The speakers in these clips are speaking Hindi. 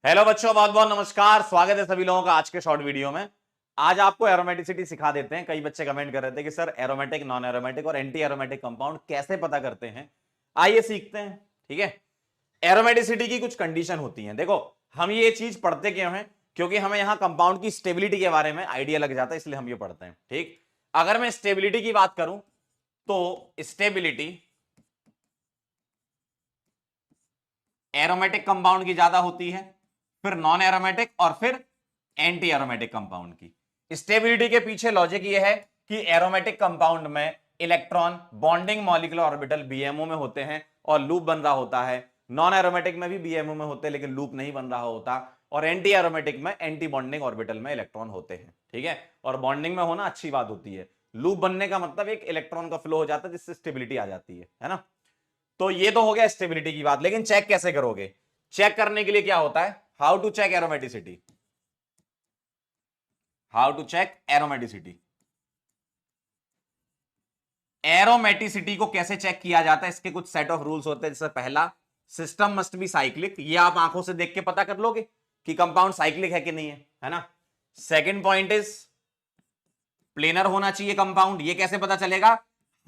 हेलो बच्चों, बहुत बहुत नमस्कार। स्वागत है सभी लोगों का आज के शॉर्ट वीडियो में। आज आपको एरोमेटिसिटी सिखा देते हैं। कई बच्चे कमेंट कर रहे थे कि सर एरोमेटिक, नॉन एरोमेटिक और एंटी एरोमेटिक कंपाउंड कैसे पता करते हैं। आइए सीखते हैं। ठीक है, एरोमेटिसिटी की कुछ कंडीशन होती हैं। देखो, हम ये चीज पढ़ते क्यों हैं? क्योंकि हमें यहां कंपाउंड की स्टेबिलिटी के बारे में आइडिया लग जाता है, इसलिए हम ये पढ़ते हैं। ठीक, अगर मैं स्टेबिलिटी की बात करूं तो स्टेबिलिटी एरोमेटिक कंपाउंड की ज्यादा होती है, फिर नॉन एरोमेटिक और फिर एंटी एरोमेटिक कंपाउंड की। स्टेबिलिटी के पीछे लॉजिक ये है कि एरोमेटिक कंपाउंड में electron bonding molecular orbital BMO में होते हैं और लूप बन रहा होता है। नॉन एरोमेटिक में भी बीएमओ में होते हैं लेकिन लूप नहीं बन रहा होता। और एंटी एरोमेटिक में एंटी बॉन्डिंग ऑर्बिटल में इलेक्ट्रॉन होते हैं। ठीक है, और बॉन्डिंग में होना अच्छी बात होती है। लूप बनने का मतलब एक इलेक्ट्रॉन का फ्लो हो जाता है जिससे स्टेबिलिटी आ जाती है ना। तो ये तो हो गया स्टेबिलिटी की बात, लेकिन चेक कैसे करोगे? चेक करने के लिए क्या होता है? How to check aromaticity. How to check aromaticity. Aromaticity को कैसे चेक किया जाता है, इसके कुछ सेट ऑफ रूल्स होते हैं। जैसे पहला, सिस्टम मस्ट बी साइक्लिक। ये आप आंखों से देख के पता कर लोगे कि कंपाउंड साइक्लिक है कि नहीं है ना। सेकेंड पॉइंट इज प्लेनर होना चाहिए कंपाउंड। ये कैसे पता चलेगा?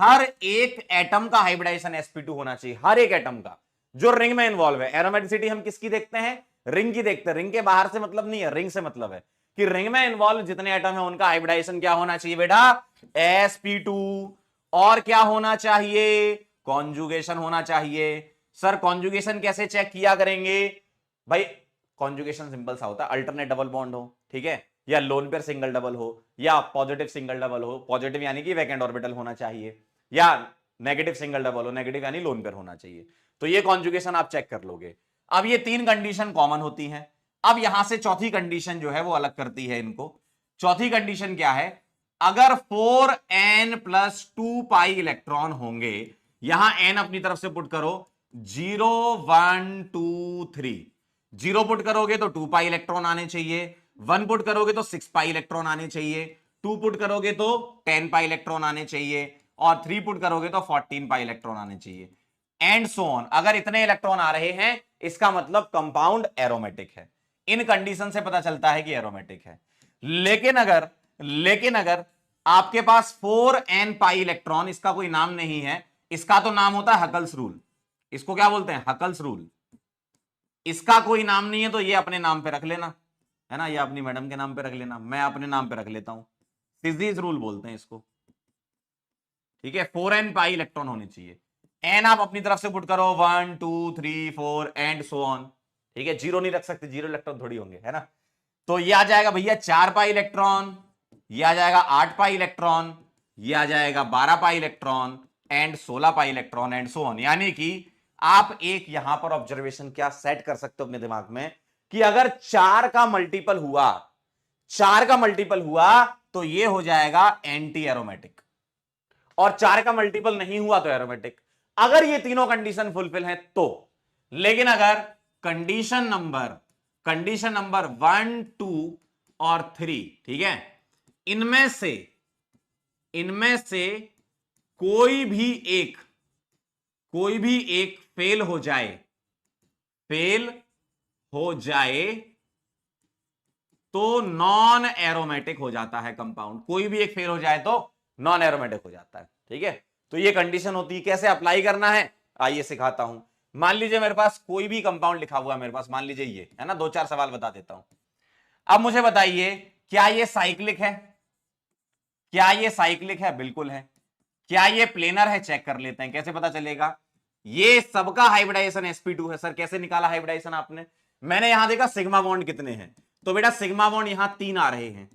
हर एक एटम का हाइब्रिडाइजेशन sp2 होना चाहिए, हर एक एटम का जो रिंग में इन्वॉल्व है। एरोमेटिसिटी हम किसकी देखते हैं? रिंग की देखते हैं। रिंग के बाहर से मतलब नहीं है, रिंग से मतलब है कि रिंग में इन्वॉल्व जितने एटम है उनका हाइब्रिडाइजेशन क्या होना चाहिए बेटा? sp2। और क्या होना चाहिए? कॉन्जुगेशन होना चाहिए। सर कॉन्जुगेशन कैसे चेक किया करेंगे? भाई कॉन्जुगेशन सिंपल सा होता है, अल्टरनेट डबल बॉन्ड हो, ठीक है, या लोन पेयर सिंगल डबल हो, या पॉजिटिव सिंगल डबल हो। पॉजिटिव यानी कि वैकेंट ऑर्बिटल होना चाहिए, या नेगेटिव सिंगल डबल हो, नेगेटिव यानी लोन पेयर होना चाहिए। तो ये कॉन्जुगेशन आप चेक कर लोगे। अब ये तीन कंडीशन कॉमन होती हैं। अब यहां से चौथी कंडीशन जो है वो अलग करती है इनको। चौथी कंडीशन क्या है? अगर 4n + 2 पाई इलेक्ट्रॉन होंगे, यहां n अपनी तरफ से पुट करो, 0 1 2 3। 0 पुट करोगे तो 2 पाई इलेक्ट्रॉन आने चाहिए, 1 पुट करोगे तो 6 पाई इलेक्ट्रॉन आने चाहिए, 2 पुट करोगे तो 10 पाई इलेक्ट्रॉन आने चाहिए, और 3 पुट करोगे तो 14 पाई इलेक्ट्रॉन आने चाहिए, एंड सो ऑन। अगर इतने इलेक्ट्रॉन आ रहे हैं इसका मतलब कंपाउंड एरोमेटिक है। इन कंडीशन से पता चलता है कि एरोमेटिक है। लेकिन अगर आपके पास 4n पाई इलेक्ट्रॉन, इसका कोई नाम नहीं है, इसका तो नाम होता है हकल्स रूल। इसको क्या बोलते हैं? Huckel's rule. इसका कोई नाम नहीं है तो ये अपने नाम पे रख लेना, है ना, ये अपनी मैडम के नाम पे रख लेना, मैं अपने नाम पे रख लेता हूं। सिजीज रूल बोलते हैं इसको। ठीक है, 4n पाई इलेक्ट्रॉन होनी चाहिए। एन आप अपनी तरफ से पुट करो, 1 2 3 4 एंड सो ऑन। ठीक है, जीरो नहीं रख सकते, जीरो इलेक्ट्रॉन थोड़ी होंगे, है ना। तो ये आ जाएगा भैया 4 पाई इलेक्ट्रॉन, ये आ जाएगा 8 पाई इलेक्ट्रॉन, ये आ जाएगा 12 pi electron and 16 pi electron and so on. यानी कि आप एक यहां पर ऑब्जर्वेशन क्या सेट कर सकते हो अपने दिमाग में कि अगर 4 का मल्टीपल हुआ, 4 का मल्टीपल हुआ तो ये हो जाएगा एंटी एरोमेटिक, और 4 का मल्टीपल नहीं हुआ तो एरोमेटिक। अगर ये तीनों कंडीशन फुलफिल हैं तो। लेकिन अगर कंडीशन नंबर 1 2 और 3, ठीक है, इनमें से कोई भी एक फेल हो जाए तो नॉन एरोमेटिक हो जाता है कंपाउंड। कोई भी एक फेल हो जाए तो नॉन एरोमेटिक हो जाता है। ठीक है, तो ये कंडीशन होती है। कैसे अप्लाई करना है आइए सिखाता हूं। मान लीजिए मेरे पास कोई भी कंपाउंड लिखा हुआ है, मेरे पास मान लीजिए ये है ना, 2-4 सवाल बता देता हूं। अब मुझे बताइए, क्या ये साइक्लिक है? क्या ये साइक्लिक है? बिल्कुल है। क्या ये प्लेनर है? चेक कर लेते हैं। कैसे पता चलेगा? ये सबका हाइब्रिडाइजेशन sp2 है। सर कैसे निकाला हाइब्रिडाइजेशन आपने? मैंने यहां देखा सिग्मा बॉन्ड कितने हैं, तो बेटा सिग्मा बॉन्ड यहां 3 आ रहे हैं,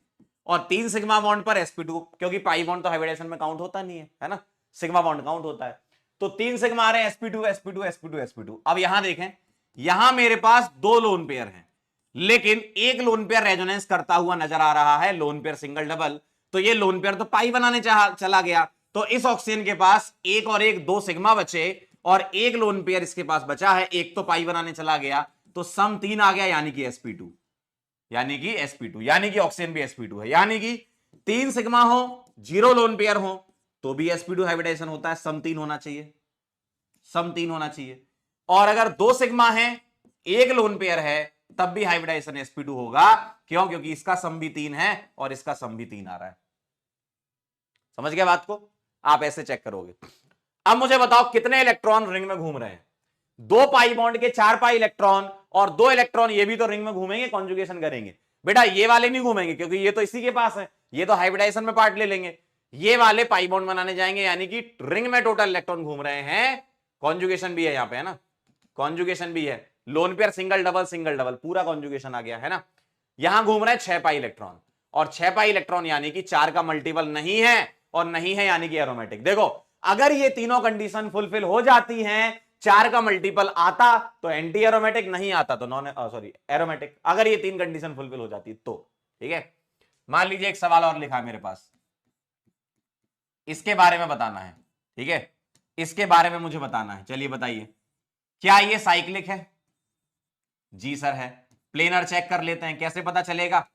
और 3 सिग्मा बॉन्ड पर sp2, क्योंकि पाई बॉन्ड तो हाइब्रिडाइजेशन में काउंट होता नहीं है ना, सिग्मा बॉन्ड काउंट होता है। तो 3 सिग्मा आ रहे हैं, sp2 sp2 sp2 sp2। अब यहां देखें, यहां मेरे पास 2 लोन पेयर हैं, लेकिन एक लोन पेयर रेजोनेंस करता हुआ नजर आ रहा है, लोन पेयर सिंगल डबल। तो ये लोन पेयर तो पाई बनाने चला गया, तो इस ऑक्सीजन के पास एक और एक 2 सिग्मा बचे, और एक लोन पेयर इसके पास बचा है, एक तो पाई बनाने चला गया, तो सम 3 आ गया, यानी कि sp2, यानी कि ऑक्सीजन भी sp2 है। यानी कि 3 सिग्मा हो, 0 लोन पेयर हो तो भी sp2 हाइब्रिडाइजेशन होता है। सम 3 होना चाहिए। और अगर 2 सिग्मा है, एक लोन पेयर है, तब भी हाइब्रिडाइजेशन sp2 होगा। क्यों? क्योंकि इसका सम भी 3 है और इसका सम भी 3 आ रहा है। समझ गए बात को? आप ऐसे चेक करोगे। अब मुझे बताओ कितने इलेक्ट्रॉन रिंग में घूम रहे हैं? 2 पाई बॉन्ड के 4 पाई इलेक्ट्रॉन और 2 इलेक्ट्रॉन ये भी तो रिंग में घूमेंगे, कॉन्जुगेशन करेंगे। बेटा ये वाले नहीं घूमेंगे क्योंकि ये तो इसी के पास है, ये तो हाइब्रिडाइजेशन में पार्ट ले लेंगे। ये वाले पाई बॉन्ड बनाने जाएंगे, यानी कि रिंग में टोटल इलेक्ट्रॉन घूम रहे हैं, कॉन्जुगेशन भी है यहां पे, है ना, कॉन्जुगेशन भी है। लोन पेयर सिंगल डबल पूरा कॉन्जुगेशन आ गया है ना। यहां घूम रहे हैं 6 पाई इलेक्ट्रॉन, और 6 पाई इलेक्ट्रॉन यानी कि 4 का मल्टीपल नहीं है, और नहीं है यानी कि एरोमेटिक। देखो अगर ये तीनों कंडीशन फुलफिल हो जाती हैं, 4 का मल्टीपल आता तो एंटी एरोमेटिक, नहीं आता तो नॉन एरोमेटिक। अगर ये 3 कंडीशन फुलफिल हो जाती तो, ठीक है। मान लीजिए एक सवाल और लिखा है मेरे पास, इसके बारे में बताना है, ठीक है, इसके बारे में मुझे बताना है। चलिए बताइए, क्या ये साइक्लिक है? जी सर है। प्लेनर चेक कर लेते हैं, कैसे पता चलेगा?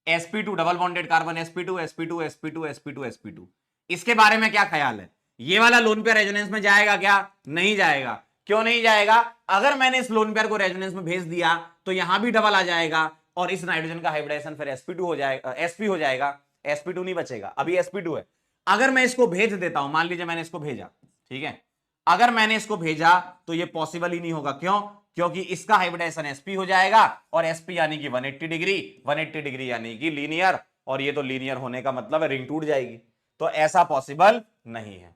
sp2 double bonded carbon, sp2 sp2 sp2 sp2 sp2। इसके बारे में क्या ख्याल है? ये वाला लोन पेयर रेजोनेंस में जाएगा क्या? नहीं जाएगा। क्यों नहीं जाएगा? अगर मैंने इस लोन पेयर को रेजोनेंस में भेज दिया तो यहां भी डबल आ जाएगा, और इस नाइट्रोजन का हाइब्रिडाइजेशन फिर sp2 हो जाएगा, sp हो जाएगा, sp2 नहीं बचेगा, अभी sp2 है। अगर मैं इसको भेज देता हूं, मान लीजिए मैंने इसको भेजा, ठीक है, अगर मैंने इसको भेजा तो ये पॉसिबल ही नहीं होगा। क्यों? क्योंकि इसका हाइब्रिडाइजेशन sp हो जाएगा, और sp यानी कि 180 डिग्री, 180 डिग्री यानी कि लीनियर, और ये तो लीनियर होने का मतलब है रिंग टूट जाएगी, तो ऐसा पॉसिबल नहीं है,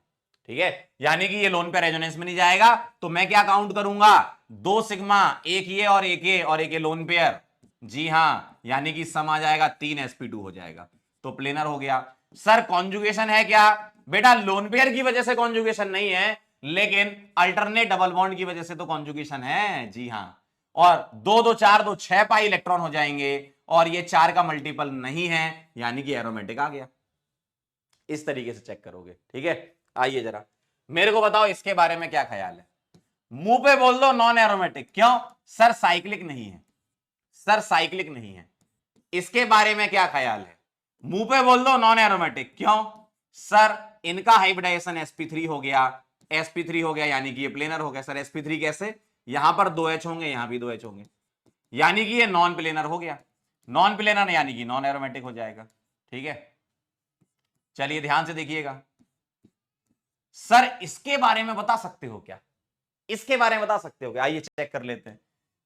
ठीक है। यानी कि ये लोन पेयर रेजोनेंस में नहीं जाएगा, तो मैं क्या काउंट करूंगा? 2 सिग्मा, एक ये और एक ये, और एक ये लोन पेयर, जी हां, यानी कि सम आ जाएगा 3 sp2 हो जाएगा, तो प्लेनर हो गया। सर कॉन्जुगेशन है क्या? बेटा लोन पेयर की वजह से कॉन्जुगेशन नहीं है, लेकिन अल्टरनेट डबल बॉन्ड की वजह से तो कॉन्जुगेशन है, जी हां। और 2 2 4 2 6 पाई इलेक्ट्रॉन हो जाएंगे, और ये 4 का मल्टीपल नहीं है, यानी कि एरोमेटिक आ गया। इस तरीके से चेक करोगे, ठीक है। आइए जरा मेरे को बताओ इसके बारे में क्या ख्याल है? मुंह पे बोल दो नॉन एरोमेटिक। क्यों? सर साइक्लिक नहीं है, सर साइक्लिक नहीं है। इसके बारे में क्या ख्याल है? मुंह पे बोल दो नॉन एरोमेटिक। क्यों? सर इनका हाइब्रिडाइजेशन sp3 हो गया, sp3 हो गया, यानी कि ये प्लेनर हो गया। सर sp3 कैसे? यहां पर 2h होंगे, यहां भी 2h होंगे, यानी कि ये नॉन प्लेनर हो गया। नॉन प्लेनर यानी कि नॉन एरोमेटिक हो जाएगा, ठीक है। चलिए ध्यान से देखिएगा। सर इसके बारे में बता सकते हो क्या? इसके बारे में बता सकते हो क्या? आइए चेक कर लेते हैं।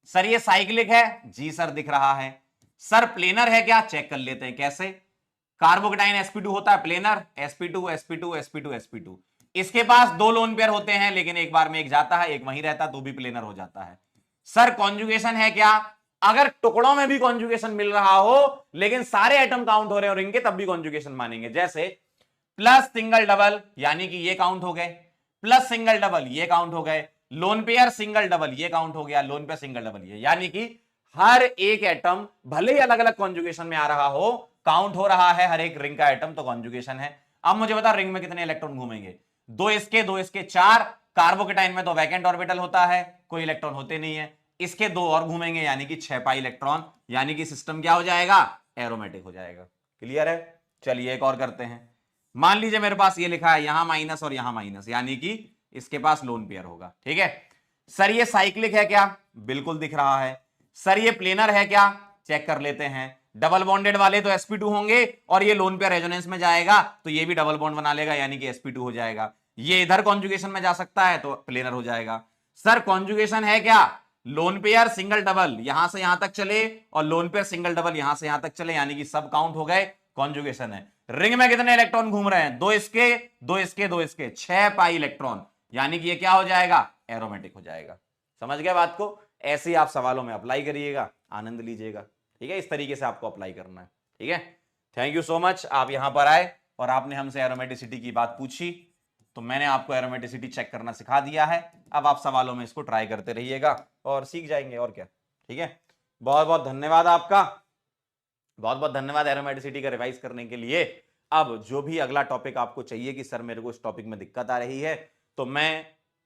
सर ये साइक्लिक है, जी सर दिख रहा है। सर प्लेनर है क्या? चेक कर लेते हैं कैसे। कार्बोकेटाइन sp2 होता है planar, sp2 sp2 sp2 sp2। इसके पास 2 लोन पेयर होते हैं, लेकिन एक बार में एक जाता है, एक वहीं रहता, तो भी प्लेनर हो जाता है। सर कॉन्जुगेशन है क्या? अगर टुकड़ों में भी कॉन्जुगेशन मिल रहा हो, लेकिन सारे एटम काउंट हो रहे हो रिंग के, तब भी कॉन्जुगेशन मानेंगे। जैसे प्लस सिंगल डबल, यानी कि ये काउंट हो गए, प्लस सिंगल डबल ये काउंट हो गए, लोन पेयर सिंगल डबल ये काउंट हो गया, लोन पेयर सिंगल डबल ये, यानी कि हर एक एटम भले ही अलग अलग कॉन्जुगेशन में आ रहा हो, काउंट हो रहा है हर एक रिंग का एटम, तो कॉन्जुगेशन है। अब मुझे बता रिंग में कितने इलेक्ट्रॉन घूमेंगे? 2 इसके 4। कार्बोकेटाइन में तो वैकेंट ऑर्बिटल होता है, कोई इलेक्ट्रॉन होते नहीं है। इसके 2 और घूमेंगे, यानी कि 6 पाई इलेक्ट्रॉन, यानी कि सिस्टम क्या हो जाएगा? एरोमेटिक हो जाएगा। क्लियर है? चलिए एक और करते हैं। मान लीजिए मेरे पास ये लिखा है यहां माइनस और यहां माइनस, यानी कि इसके पास लोन पेयर होगा, ठीक है। सर ये साइक्लिक है क्या? बिल्कुल दिख रहा है। सर ये प्लेनर है क्या? चेक कर लेते हैं। डबल बॉन्डेड वाले तो sp2 होंगे, और ये लोन पेयर रेजोनेंस में जाएगा तो ये भी डबल बॉन्ड बना लेगा, यानी कि sp2 हो जाएगा। ये इधर कॉन्जुगेशन में जा सकता है तो प्लेनर हो जाएगा। सर कॉन्जुगेशन है क्या? लोन पेयर सिंगल डबल यहां से यहां तक चले, और लोन पेयर सिंगल डबल यहां से यहां तक चले, यानी कि सब काउंट हो गए, कॉन्जुगेशन है। रिंग में कितने इलेक्ट्रॉन घूम रहे हैं? 2 इसके 6 पाई इलेक्ट्रॉन, यानी कि ये क्या हो जाएगा? एरोमेटिक हो जाएगा। समझ गए बात को? ऐसे ही आप सवालों में अप्लाई करिएगा, आनंद लीजिएगा, ठीक है। इस तरीके से आपको अप्लाई करना है, ठीक है। थैंक यू सो मच, आप यहां पर आए और आपने हमसे एरोमेटिसिटी की बात पूछी, तो मैंने आपको एरोमेटिसिटी चेक करना सिखा दिया है। अब आप सवालों में इसको ट्राई करते रहिएगा और सीख जाएंगे, और क्या, ठीक है। बहुत बहुत धन्यवाद आपका, बहुत बहुत धन्यवाद एरोमेटिसिटी का रिवाइज करने के लिए। अब जो भी अगला टॉपिक आपको चाहिए कि सर मेरे को इस टॉपिक में दिक्कत आ रही है, तो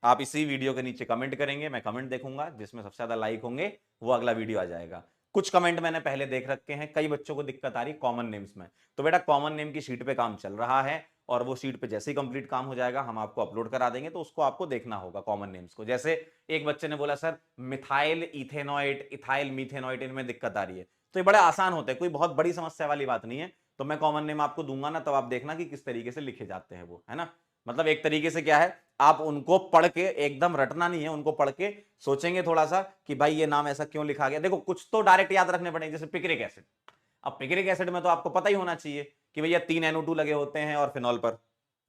आप इसी वीडियो के नीचे कमेंट करेंगे, मैं कमेंट देखूंगा, जिसमें सबसे ज्यादा लाइक होंगे वो अगला वीडियो आ जाएगा। कुछ कमेंट मैंने पहले देख रखे हैं, कई बच्चों को दिक्कत आ रही कॉमन नेम्स में, तो बेटा कॉमन नेम की शीट पे काम चल रहा है, और वो शीट पे जैसे ही कंप्लीट काम हो जाएगा हम आपको अपलोड करा देंगे, तो उसको आपको देखना होगा कॉमन नेम्स को। जैसे एक बच्चे ने बोला सर मिथाइल इथेनॉइड, इथाइल मीथेनॉइड, इनमें दिक्कत आ रही है, तो ये बड़े आसान होते हैं, कोई बहुत बड़ी समस्या वाली बात नहीं है। तो मैं कॉमन नेम आपको दूंगा ना, तब आप देखना कि किस तरीके से लिखे जाते हैं वो, है ना। मतलब एक तरीके से क्या है, आप उनको पढ़ के एकदम रटना नहीं है, उनको पढ़ के सोचेंगे थोड़ा सा कि भाई ये नाम ऐसा क्यों लिखा गया। देखो कुछ तो डायरेक्ट याद रखने पड़ेंगे, जैसे पिक्रिक एसिड। अब पिक्रिक एसिड में तो आपको पता ही होना चाहिए कि भैया 3 NO2 लगे होते हैं और फिनॉल पर,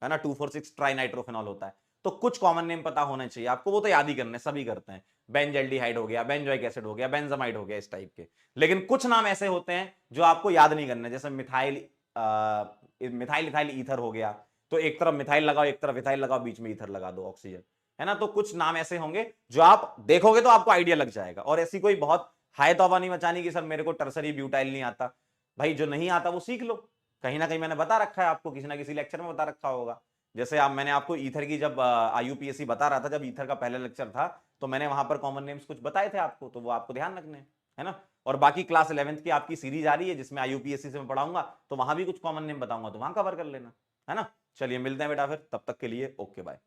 है ना, 2,4,6 ट्राइनाइट्रोफिनॉल होता है। तो कुछ कॉमन नेम पता होना चाहिए आपको, वो तो याद ही करने, सभी करते हैं। बेंजल्डिहाइड हो गया, बेंजोइक एसिड हो गया, बेंजामाइड हो गया, इस टाइप के। लेकिन कुछ नाम ऐसे होते हैं जो आपको याद नहीं करने, जैसे मिथाइल मिथाइल इथाइल ईथर हो गया, तो एक तरफ मिथाइल लगाओ, एक तरफ इथाइल लगाओ, बीच में ईथर लगा दो, ऑक्सीजन, है ना। तो कुछ नाम ऐसे होंगे जो आप देखोगे तो आपको आइडिया लग जाएगा। और ऐसी कोई बहुत हाय तौबा नहीं मचानी कि सर मेरे को टर्सरी ब्यूटाइल नहीं आता। भाई जो नहीं आता वो सीख लो, कहीं ना कहीं मैंने बता रखा है आपको, किसी ना किसी लेक्चर में बता रखा होगा। जैसे आप, मैंने आपको ईथर की जब IUPAC बता रहा था, जब ईथर का पहला लेक्चर था, तो मैंने वहां पर कॉमन नेम्स कुछ बताए थे आपको, तो वो आपको ध्यान रखने हैं, है ना। और बाकी क्लास 11th की आपकी सीरीज आ रही है जिसमें IUPAC से मैं पढ़ाऊंगा, तो वहां भी कुछ कॉमन नेम बताऊंगा, तो वहां कवर कर लेना, है ना। चलिए मिलते हैं बेटा फिर, तब तक के लिए ओके बाय।